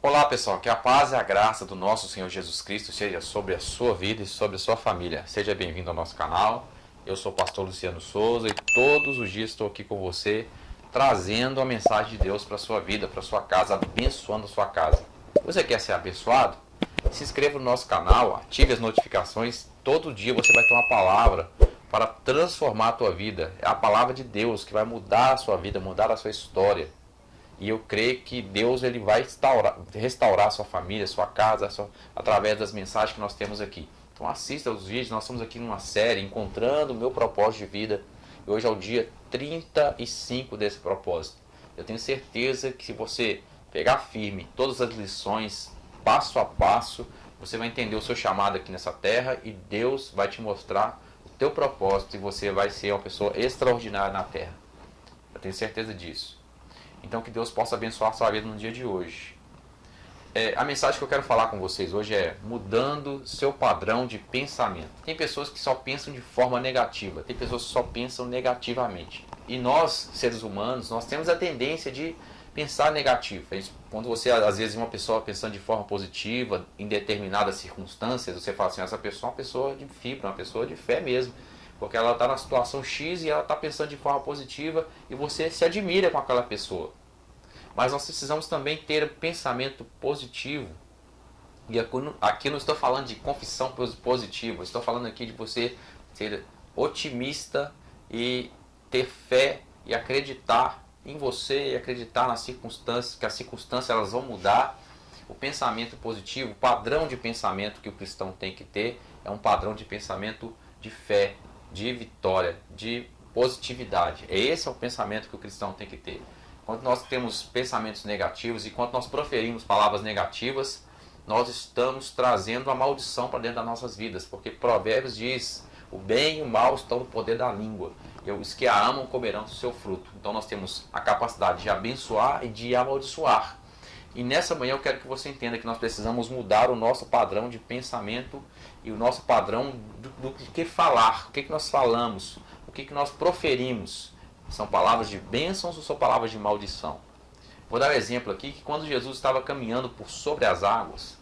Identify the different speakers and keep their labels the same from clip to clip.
Speaker 1: Olá pessoal, que a paz e a graça do nosso Senhor Jesus Cristo seja sobre a sua vida e sobre a sua família. Seja bem-vindo ao nosso canal. Eu sou o pastor Luciano Souza e todos os dias estou aqui com você, trazendo a mensagem de Deus para a sua vida, para a sua casa, abençoando a sua casa. Você quer ser abençoado? Se inscreva no nosso canal, ative as notificações. Todo dia você vai ter uma palavra para transformar a tua vida. É a palavra de Deus que vai mudar a sua vida, mudar a sua história. E eu creio que Deus ele vai restaurar a sua família, a sua casa, através das mensagens que nós temos aqui. Então assista os vídeos, nós estamos aqui numa série, Encontrando o Meu Propósito de Vida. E hoje é o dia 35 desse propósito. Eu tenho certeza que se você pegar firme todas as lições, passo a passo, você vai entender o seu chamado aqui nessa terra e Deus vai te mostrar o teu propósito e você vai ser uma pessoa extraordinária na terra. Eu tenho certeza disso. Então que Deus possa abençoar a sua vida no dia de hoje. A mensagem que eu quero falar com vocês hoje é mudando seu padrão de pensamento. Tem pessoas que só pensam de forma negativa, tem pessoas que só pensam negativamente. E nós, seres humanos, nós temos a tendência de pensar negativo. Quando você, às vezes, uma pessoa pensando de forma positiva, em determinadas circunstâncias, você fala assim, essa pessoa é uma pessoa de fibra, uma pessoa de fé mesmo. Porque ela está na situação X e ela está pensando de forma positiva e você se admira com aquela pessoa. Mas nós precisamos também ter um pensamento positivo. E aqui não estou falando de confissão positiva, estou falando aqui de você ser otimista e ter fé e acreditar em você e acreditar nas circunstâncias, que as circunstâncias elas vão mudar. O pensamento positivo, o padrão de pensamento que o cristão tem que ter é um padrão de pensamento de fé, de vitória, de positividade. Esse é o pensamento que o cristão tem que ter. Quando nós temos pensamentos negativos e quando nós proferimos palavras negativas, nós estamos trazendo a maldição para dentro das nossas vidas, porque Provérbios diz, o bem e o mal estão no poder da língua, e os que a amam comerão do seu fruto. Então nós temos a capacidade de abençoar e de amaldiçoar. E nessa manhã eu quero que você entenda que nós precisamos mudar o nosso padrão de pensamento e o nosso padrão do que falar, o que nós falamos, o que nós proferimos. São palavras de bênçãos ou são palavras de maldição? Vou dar um exemplo aqui, que quando Jesus estava caminhando por sobre as águas,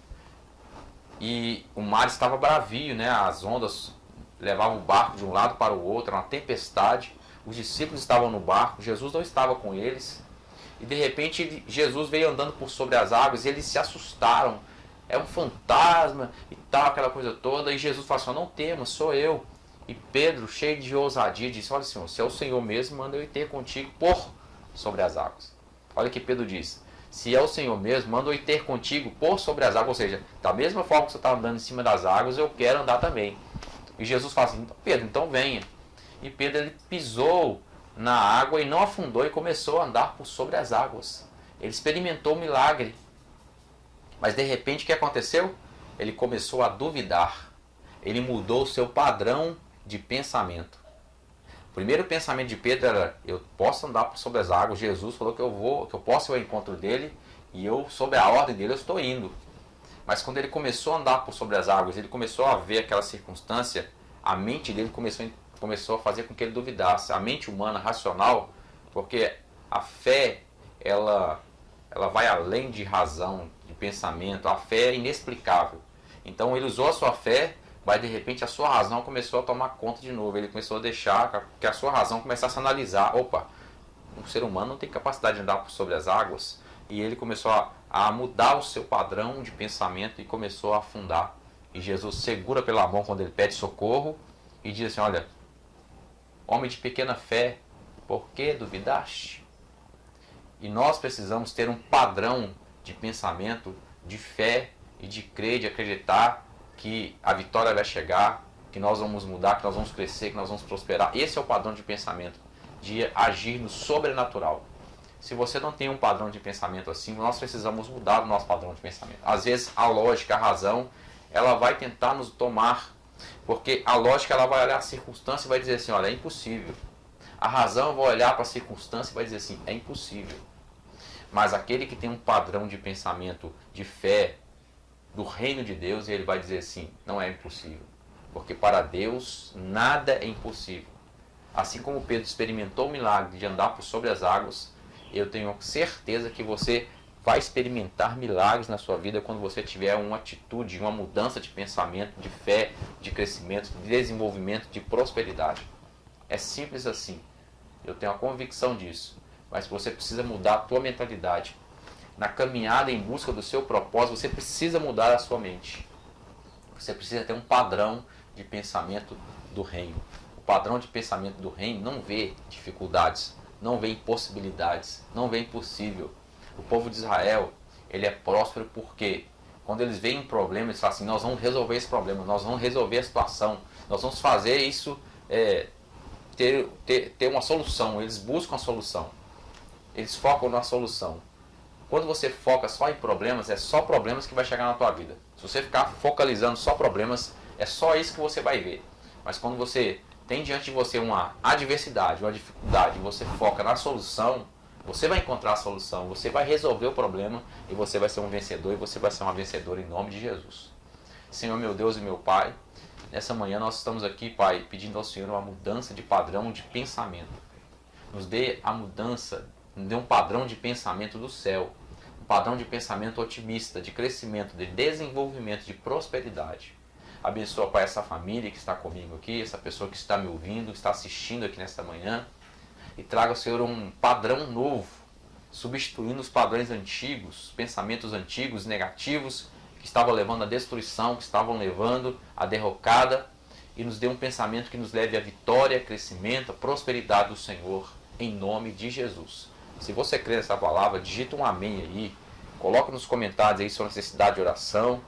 Speaker 1: e o mar estava bravio, né? As ondas levavam o barco de um lado para o outro, uma tempestade, os discípulos estavam no barco, Jesus não estava com eles, e de repente Jesus veio andando por sobre as águas e eles se assustaram. É um fantasma e tal, aquela coisa toda. E Jesus falou assim, não temas, sou eu. E Pedro, cheio de ousadia, disse, olha Senhor, se é o Senhor mesmo, manda eu ir ter contigo por sobre as águas. Olha o que Pedro diz, se é o Senhor mesmo, manda eu ir ter contigo por sobre as águas. Ou seja, da mesma forma que você está andando em cima das águas, eu quero andar também. E Jesus fala assim, Pedro, então venha. E Pedro ele pisou na água e não afundou e começou a andar por sobre as águas. Ele experimentou o milagre. Mas de repente o que aconteceu? Ele começou a duvidar. Ele mudou o seu padrão de pensamento. O primeiro pensamento de Pedro era, eu posso andar por sobre as águas. Jesus falou que eu posso ir ao encontro dele e eu, sob a ordem dele, eu estou indo. Mas quando ele começou a andar por sobre as águas, ele começou a ver aquela circunstância, a mente dele começou a fazer com que ele duvidasse. A mente humana, racional, porque a fé, ela vai além de razão, de pensamento. A fé é inexplicável. Então ele usou a sua fé, mas de repente a sua razão começou a tomar conta de novo. Ele começou a deixar que a sua razão começasse a analisar. Opa, o ser humano não tem capacidade de andar por sobre as águas. E ele começou a mudar o seu padrão de pensamento e começou a afundar. E Jesus segura pela mão quando ele pede socorro e diz assim, olha, homem de pequena fé, por que duvidaste? E nós precisamos ter um padrão de pensamento, de fé e de crer, de acreditar que a vitória vai chegar, que nós vamos mudar, que nós vamos crescer, que nós vamos prosperar. Esse é o padrão de pensamento, de agir no sobrenatural. Se você não tem um padrão de pensamento assim, nós precisamos mudar o nosso padrão de pensamento. Às vezes a lógica, a razão, ela vai tentar nos tomar, porque a lógica ela vai olhar a circunstância e vai dizer assim, olha, é impossível. A razão vai olhar para a circunstância e vai dizer assim, é impossível. Mas aquele que tem um padrão de pensamento, de fé, do reino de Deus, ele vai dizer assim, não é impossível. Porque para Deus nada é impossível. Assim como Pedro experimentou o milagre de andar por sobre as águas, eu tenho certeza que você vai experimentar milagres na sua vida quando você tiver uma atitude, uma mudança de pensamento, de fé, de crescimento, de desenvolvimento, de prosperidade. É simples assim. Eu tenho a convicção disso. Mas você precisa mudar a tua mentalidade. Na caminhada em busca do seu propósito, você precisa mudar a sua mente. Você precisa ter um padrão de pensamento do reino. O padrão de pensamento do reino não vê dificuldades, não vê impossibilidades, não vê impossível. O povo de Israel, ele é próspero porque quando eles veem um problema, eles falam assim, nós vamos resolver esse problema, nós vamos resolver a situação, nós vamos fazer isso, ter uma solução. Eles buscam a solução, eles focam na solução. Quando você foca só em problemas, é só problemas que vai chegar na tua vida. Se você ficar focalizando só problemas, é só isso que você vai ver. Mas quando você tem diante de você uma adversidade, uma dificuldade, e você foca na solução, você vai encontrar a solução, você vai resolver o problema e você vai ser um vencedor e você vai ser uma vencedora em nome de Jesus. Senhor, meu Deus e meu Pai, nessa manhã nós estamos aqui, Pai, pedindo ao Senhor uma mudança de padrão de pensamento. Nos dê a mudança, nos dê um padrão de pensamento do céu, um padrão de pensamento otimista, de crescimento, de desenvolvimento, de prosperidade. Abençoa, Pai, essa família que está comigo aqui, essa pessoa que está me ouvindo, que está assistindo aqui nesta manhã. E traga, Senhor, um padrão novo, substituindo os padrões antigos, pensamentos antigos, negativos, que estavam levando à destruição, que estavam levando à derrocada. E nos dê um pensamento que nos leve à vitória, crescimento, à prosperidade do Senhor, em nome de Jesus. Se você crê nessa palavra, digita um amém aí, coloca nos comentários aí sua necessidade de oração,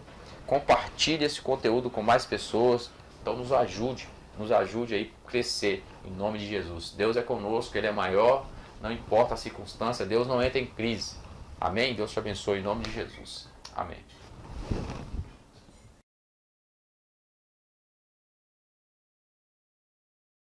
Speaker 1: compartilhe esse conteúdo com mais pessoas, então nos ajude aí a crescer, em nome de Jesus. Deus é conosco, Ele é maior, não importa a circunstância, Deus não entra em crise. Amém? Deus te abençoe em nome de Jesus. Amém.